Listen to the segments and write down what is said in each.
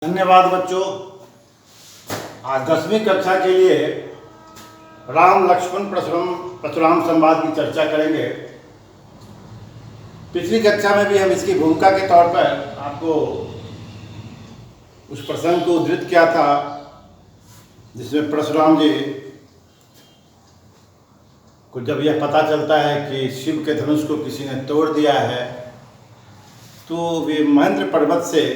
धन्यवाद बच्चों। आज 10वीं कक्षा के लिए राम लक्ष्मण परशुराम संवाद की चर्चा करेंगे। पिछली कक्षा में भी हम इसकी भूमिका के तौर पर आपको उस प्रसंग को उद्धृत किया था जिसमें परशुराम जी को जब यह पता चलता है कि शिव के धनुष को किसी ने तोड़ दिया है तो वे महेंद्र पर्वत से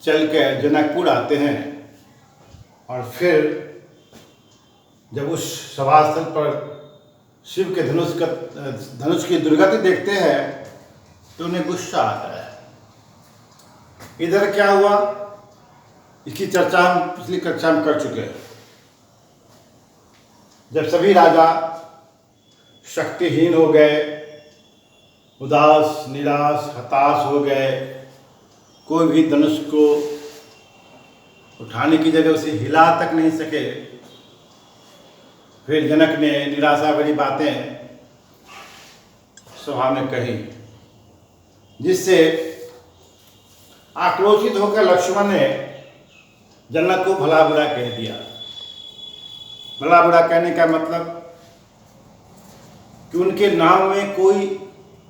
चल कर जनकपुर आते हैं और फिर जब उस सभास्थल पर शिव के धनुष की दुर्गति देखते हैं तो उन्हें गुस्सा आता है। इधर क्या हुआ इसकी चर्चा हम पिछली कक्षा में कर चुके हैं। जब सभी राजा शक्तिहीन हो गए, उदास, निराश, हताश हो गए, कोई भी धनुष को उठाने की जगह उसे हिला तक नहीं सके, फिर जनक ने निराशा भरी बातें सभा में कही जिससे आक्रोशित होकर लक्ष्मण ने जनक को भला बुरा कह दिया। भला बुरा कहने का मतलब कि उनके नाम में कोई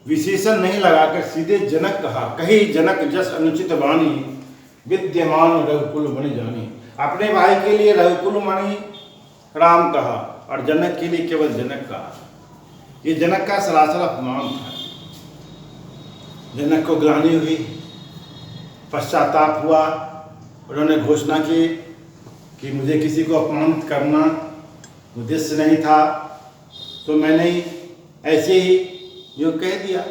विशेषण नहीं लगाकर सीधे जनक कहा। कही जनक जस अनुचित वाणी विद्यमान रघुकुल मणि जानी। अपने भाई के लिए रघुकुल मणि राम कहा और जनक के लिए केवल जनक कहा। ये जनक का सरासर अपमान था। जनक को ग्लानि हुई, पश्चाताप हुआ। उन्होंने घोषणा की कि मुझे किसी को अपमानित करना उद्देश्य नहीं था, तो मैंने ऐसे ही यूँ कह दिया।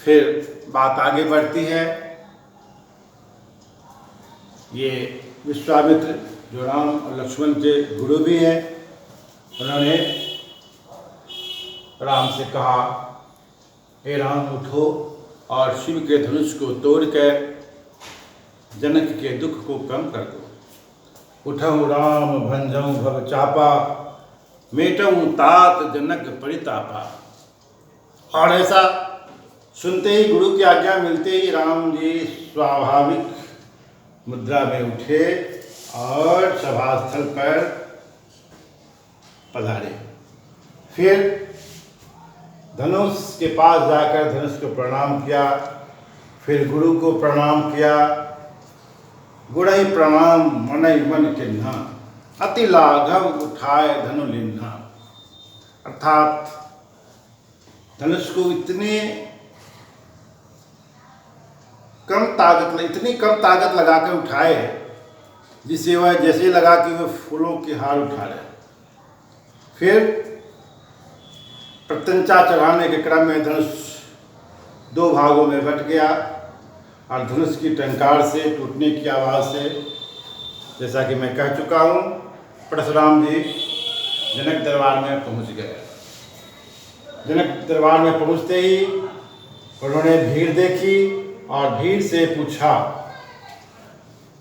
फिर बात आगे बढ़ती है। ये विश्वामित्र जो राम और लक्ष्मण के गुरु भी हैं, उन्होंने राम से कहा, हे राम उठो और शिव के धनुष को तोड़कर जनक के दुख को कम कर दो। उठऊँ राम भंजऊँ भव चापा मेटऊँ तात जनक परितापा। और ऐसा सुनते ही, गुरु की आज्ञा मिलते ही राम जी स्वाभाविक मुद्रा में उठे और सभास्थल पर पधारे। फिर धनुष के पास जाकर धनुष को प्रणाम किया, फिर गुरु को प्रणाम किया। गुड़ई प्रणाम मनई मन किन्हा अति लाघव उठाए धनु लिन्हा। अर्थात धनुष को इतनी कम ताकत लगा कर उठाए जिससे वह जैसे लगा कि वह फूलों के हार उठा रहे। फिर प्रत्यंचा चढ़ाने के क्रम में धनुष दो भागों में बट गया और धनुष की टंकार से, टूटने की आवाज़ से, जैसा कि मैं कह चुका हूँ, परशुराम जी जनक दरबार में पहुँच गए। जनक दरबार में पहुँचते ही उन्होंने भीड़ देखी और भीड़ से पूछा,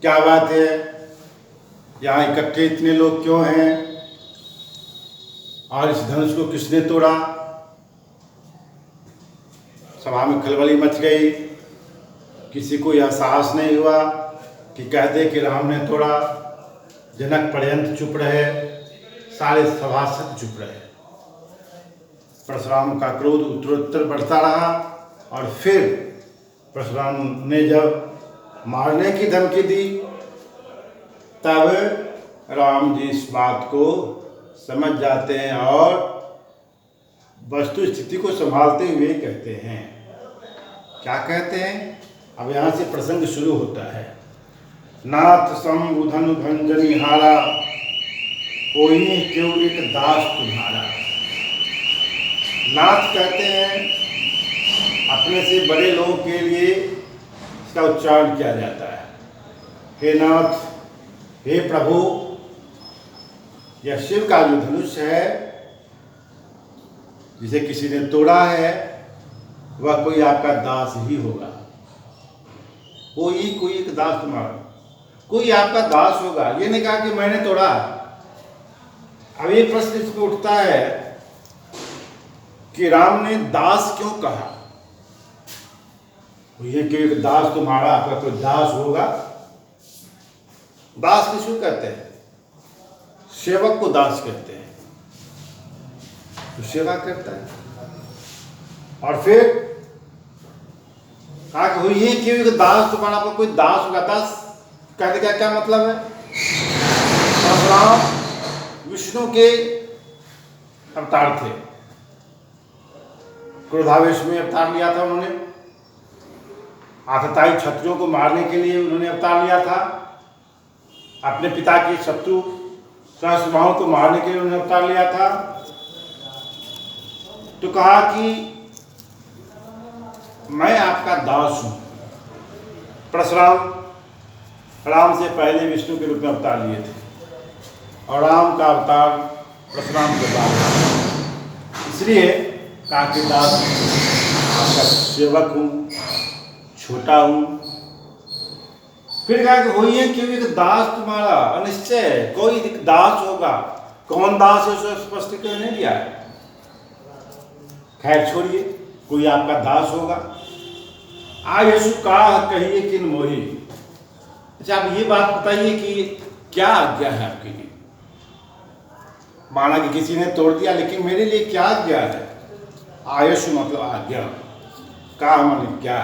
क्या बात है, यहाँ इकट्ठे इतने लोग क्यों हैं और इस धनुष को किसने तोड़ा। सभा में खलबली मच गई। किसी को यह साहस नहीं हुआ कि कह दे कि राम ने तोड़ा। जनक पर्यंत चुप रहे, सारे सभासद चुप रहे। परशुराम का क्रोध उत्तरोत्तर बढ़ता रहा और फिर परशुराम ने जब मारने की धमकी दी तब राम जी इस बात को समझ जाते हैं और वस्तु स्थिति को संभालते हुए कहते हैं। क्या कहते हैं? अब यहाँ से प्रसंग शुरू होता है। नाथ संबुधन भंजनी हारा कोई क्यों एक दास तुम्हारा। नाथ कहते हैं अपने से बड़े लोगों के लिए इसका उच्चारण किया जाता है। हे नाथ, हे प्रभु, यह शिव का जो धनुष है जिसे किसी ने तोड़ा है वह कोई आपका दास ही होगा। कोई एक दास तुम्हारा, कोई आपका दास होगा। ये नहीं कहा कि मैंने तोड़ा। अब ये प्रश्न इसमें उठता है कि राम ने दास क्यों कहा। ये कि एक दास तुम्हारा, आपका कोई दास होगा। दास किसको कहते हैं? सेवक को दास कहते हैं, तो सेवा करता है। और फिर कहा कि हुई कि एक दास तुम्हारा, आपका कोई दास होगा। दास कहते क्या मतलब है? परशुराम विष्णु के अवतार थे, क्रोधावेश में अवतार लिया था उन्होंने, आतताई क्षत्रियों को मारने के लिए उन्होंने अवतार लिया था, अपने पिता के शत्रु सहस्त्रबाहु को मारने के लिए उन्होंने अवतार लिया था। तो कहा कि मैं आपका दास हूं। परशुराम राम से पहले विष्णु के रूप में अवतार लिए थे और राम का अवतार परशुराम के बाद, इसलिए कहा कि दास आपका सेवक हूं, छोटा हूं। फिर कहा कि होइए क्यों एक दास तुम्हारा, अनिश्चय कोई दास होगा। कौन दास है उसे स्पष्ट क्यों नहीं दिया है? खैर छोड़िए, कोई आपका दास होगा। आयसु का कहिए किन मोही। अच्छा, आप ये बात बताइए कि क्या आज्ञा है आपके लिए? माना कि किसी ने तोड़ दिया, लेकिन मेरे लिए क्या आज्ञा है? आयसु मतलब आज्ञा, का माने क्या।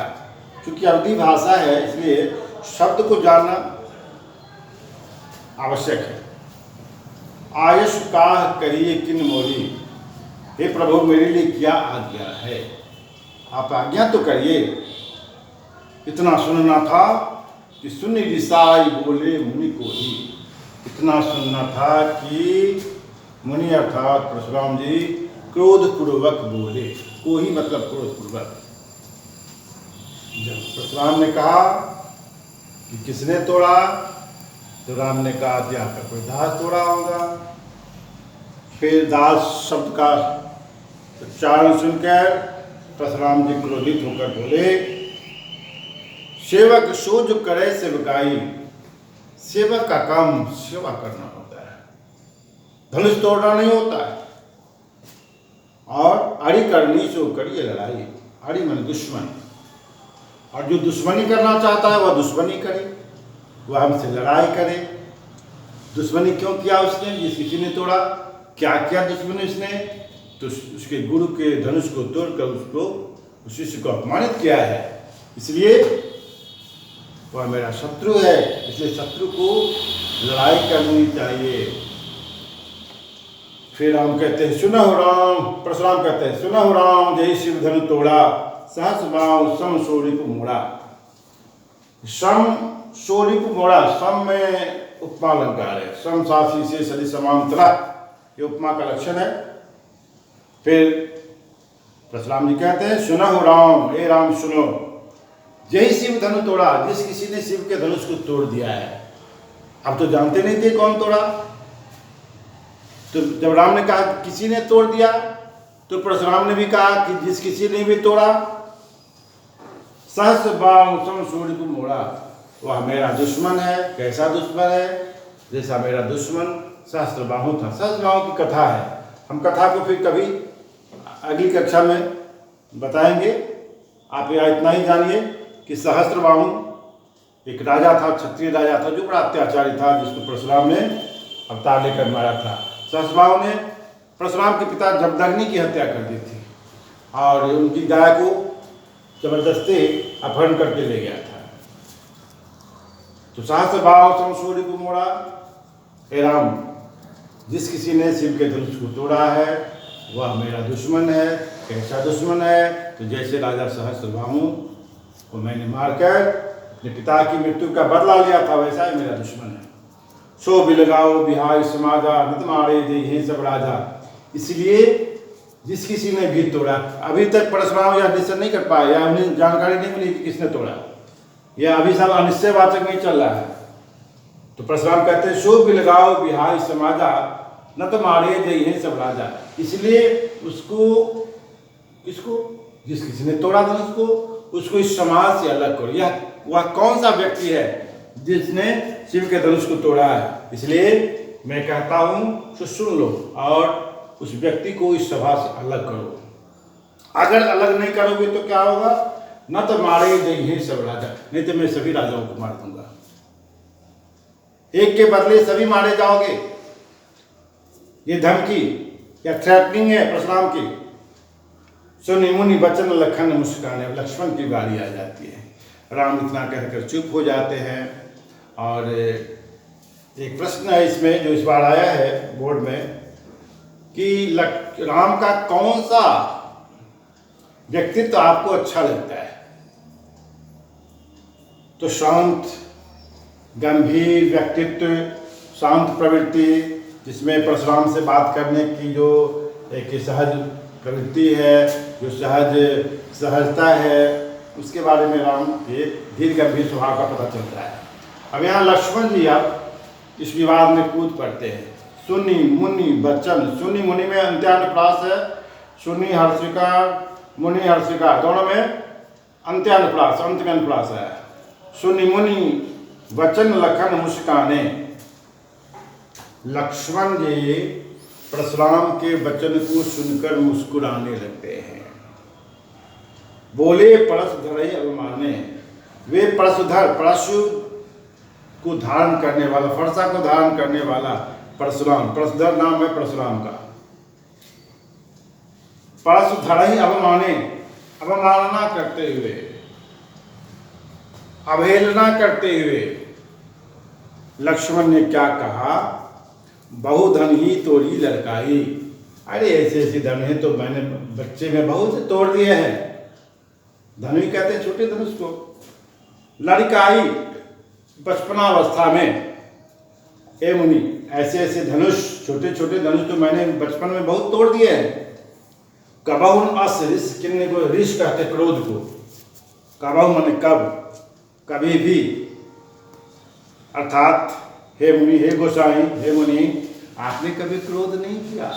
क्योंकि अवधि भाषा है, इसलिए शब्द को जानना आवश्यक है। आयसु का कहिए किन मोही, हे प्रभु मेरे लिए क्या आज्ञा है? आप आज्ञा तो करिए। इतना सुनना था कि सुनि रिसाई बोले मुनि को ही। इतना सुनना था कि मुनि अर्थात परशुराम जी क्रोध पूर्वक बोले। को ही मतलब क्रोध पूर्वक। जब परशुराम ने कहा कि किसने तोड़ा, तो राम ने कहा कि आपका कोई दास तोड़ा होगा। फिर दास शब्द का उच्चारण सुनकर परशुराम जी क्रोधित होकर बोले, सेवक सो जो करे सेवकाई। सेवक का काम सेवा करना होता है, धनुष तोड़ना नहीं होता है। और अड़ी करनी सो करिए लड़ाई। अड़ी मन दुश्मन, और जो दुश्मनी करना चाहता है वह दुश्मनी करे, वह हमसे लड़ाई करे। दुश्मनी क्यों किया उसने? जिस किसी ने तोड़ा, क्या किया दुश्मनी उसने? तो उसके गुरु के धनुष को तोड़कर उसको, उस शिष्य को अपमानित किया है, इसलिए वह मेरा शत्रु है। इसलिए शत्रु को लड़ाई करनी चाहिए। फिर राम कहते हैं सुनो राम, परशुराम कहते हैं सुनो राम, जय शिव धनु तोड़ा, सहस बाहु सम सोरिप मोड़ा। सम सोरिप मोड़ा, सम में उपमा अलंकार है। सम सासी से सदी समांतरा, ये उपमा का लक्षण है। फिर परशुराम जी कहते हैं सुनो राम, हे राम सुनो, जय शिव धनु तोड़ा, जिस किसी ने शिव के धनुष को तोड़ दिया है। अब तो जानते नहीं थे कौन तोड़ा, तो जब राम ने कहा किसी ने तोड़ दिया, तो परशुराम ने भी कहा कि जिस किसी ने भी तोड़ा। सहस बाहु सम सोरिप मोड़ा, वह मेरा दुश्मन है। कैसा दुश्मन है? जैसा मेरा दुश्मन सहस्त्रबाहु था। सहस्त्रबाहु की कथा है, हम कथा को फिर कभी अगली कक्षा में बताएंगे। आप यहाँ इतना ही जानिए कि सहस्त्रबाहु एक राजा था, क्षत्रिय राजा था, जो बड़ा अत्याचारी था, जिसको परशुराम ने अवतार लेकर मारा था। सहस्त्रबाहु ने परशुराम के पिता जमदग्नि की हत्या कर दी थी और उनकी गाय को जबरदस्ती अपहरण करके ले गया था। तो सहस्त्रबाहु सम सोरिप मोड़ा, हे राम, जिस किसी ने शिव के धनुष को तोड़ा है वह मेरा दुश्मन है। कैसा दुश्मन है? तो जैसे राजा सहस्त्रबाहु को मैंने मारकर अपने पिता की मृत्यु का बदला लिया था, वैसा ही मेरा दुश्मन है। सो बिलगाओ बिहाय समाजा, नत मारे दे हे सब राजा। इसलिए जिस किसी ने भी तोड़ा, अभी तक परशुराम यह निश्चय नहीं कर पाया, या उन्हें जानकारी नहीं मिली कि किसने तोड़ा, यह अभी सब अनिश्चयवाचक नहीं चल रहा है। तो परशुराम कहते हैं सो बिलगाओ बिहाय समाजा, न तो मारे दे हे सब राजा। इसलिए उसको, किसको? जिस किसी ने तोड़ा था उसको इस समाज से अलग करो। यह वह कौन सा व्यक्ति है जिसने शिव के धनुष को तोड़ा है? इसलिए मैं कहता हूं तो सुन लो और उस व्यक्ति को इस सभा से अलग करो। अगर अलग नहीं करोगे तो क्या होगा? न तो मारे जाइए सब राजा, नहीं तो मैं सभी राजाओं को मार दूंगा। एक के बदले सभी मारे जाओगे। ये धमकी या थ्रेटनिंग है परशुराम की। सुनि मुनि बचन लखन मुस्काने, लक्ष्मण की बारी आ जाती है। राम इतना कहकर चुप हो जाते हैं। और एक प्रश्न है इसमें जो इस बार आया है बोर्ड में कि राम का कौन सा व्यक्तित्व आपको अच्छा लगता है? तो शांत गंभीर व्यक्तित्व, शांत प्रवृत्ति, जिसमें परशुराम से बात करने की जो एक सहज प्रवृत्ति है, जो सहजता है, उसके बारे में राम के धीर गंभीर स्वभाव का पता चलता है। अब यहाँ लक्ष्मण जी अब इस विवाद में कूद पड़ते हैं। सुनि मुनि बचन, सुनि मुनि में अंत्यानुप्रास है, सुनि हर्षिका मुनि हर्षिका दोनों में अंत्यानुप्रास अंत में अनुप्रास है। सुनि मुनि वचन लखन मुस्काने, लक्ष्मण जी परशुराम के वचन को सुनकर मुस्कुराने लगते हैं। बोले परशुधर अभिमाने, वे परशुधर, परशु को धारण करने वाला, फरसा को धारण करने वाला परशुराम, परशुधर नाम है परशुराम का। परशुधर ही अभिमाने, अवमानना करते हुए, अवहेलना करते हुए लक्ष्मण ने क्या कहा? बहुधन ही तोड़ी लड़काई। अरे ऐसे ऐसे धन है तो मैंने बच्चे में बहुत से तोड़ दिए हैं। धनुष कहते हैं छोटे धनुष को। लड़काई बचपनावस्था में, ए मुनि ऐसे ऐसे धनुष, छोटे छोटे धनुष तो मैंने बचपन में बहुत तोड़ दिए हैं। कबहुन अस ऋष, किन्ने को ऋष कहते क्रोध को। कबहु माने कब, कभी भी, अर्थात हे मुनि, हे गोसाई, हे मुनि, आपने कभी क्रोध नहीं किया।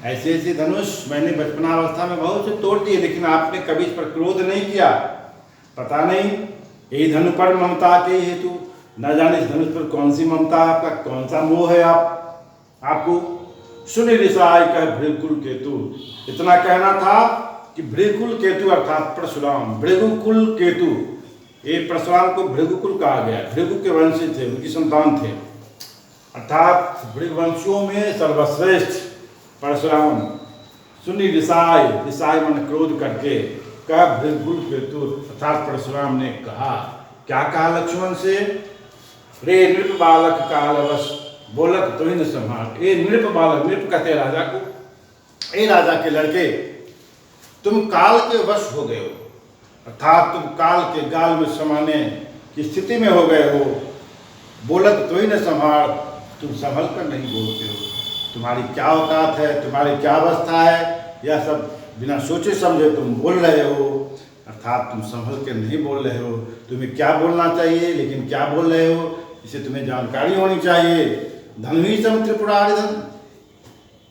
ऐसे ऐसे धनुष मैंने बचपनावस्था में बहुत से तोड़ दिए, लेकिन आपने कभी इस पर क्रोध नहीं किया। पता नहीं यही धनु पर ममता के हेतु, न जाने इस धनुष पर कौन सी ममता, आपका कौन सा मोह है आपको। सुनि ऋषाय कह भृगुकुल केतु, इतना कहना था कि भृगुकुल केतु अर्थात परशुराम, भृगुकुल केतु, ये परशुराम को भृगुकुल कहा गया। भृगु के वंशी थे, उनकी संतान थे, अर्थात भृगुवंशियों में सर्वश्रेष्ठ परशुराम। सुनि ऋषाय, ऋषाय मन क्रोध करके, कह भृगुकुल केतु अर्थात परशुराम ने कहा, क्या कहा लक्ष्मण से? रे नृप बालक कालवश, बोलक तो ही न संभाल। ए नृप बालक, नृप कहते राजा को, ए राजा के लड़के, तुम काल के वश हो गए हो, अर्थात तुम काल के गाल में समाने की स्थिति में हो गए हो। बोलक तो ही न संभाल, तुम संभल कर नहीं बोलते हो। तुम्हारी क्या औकात है, तुम्हारी क्या अवस्था है, यह सब बिना सोचे समझे तुम बोल रहे हो, अर्थात तुम संभल कर नहीं बोल रहे हो। तुम्हें क्या बोलना चाहिए, लेकिन क्या बोल रहे हो, इसे तुम्हें जानकारी होनी चाहिए। धनुष सम त्रिपुरारि धन,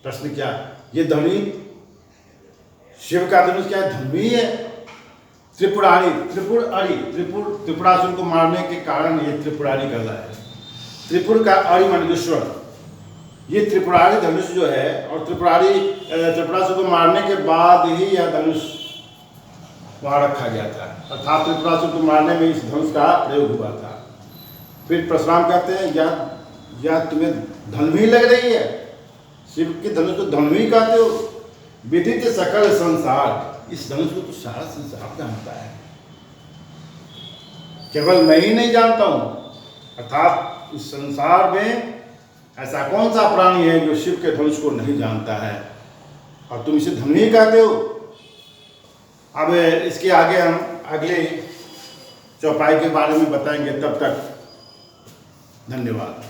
प्रश्न क्या, ये धनुष शिव का धनुष क्या धनु ही है? त्रिपुरारी, त्रिपुरासुर को मारने के कारण ये त्रिपुरारी कहला है। त्रिपुर का अरि मान ईश्वर, ये त्रिपुरारी धनुष जो है, और त्रिपुरासुर को मारने के बाद ही यह धनुष वहां रखा गया था, अर्थात त्रिपुरासुर को मारने में इस धनुष का प्रयोग हुआ था। फिर परशुराम कहते हैं या तुम्हें धनुही लग रही है? शिव के धनुष को धनुही कहते हो? विदित सकल संसार, इस धनुष को तो सारा संसार जानता है, केवल मैं ही नहीं जानता हूं। अर्थात इस संसार में ऐसा कौन सा प्राणी है जो शिव के धनुष को नहीं जानता है, और तुम इसे धनुही कहते हो? अब इसके आगे हम अगले चौपाई के बारे में बताएंगे। तब तक धन्यवाद।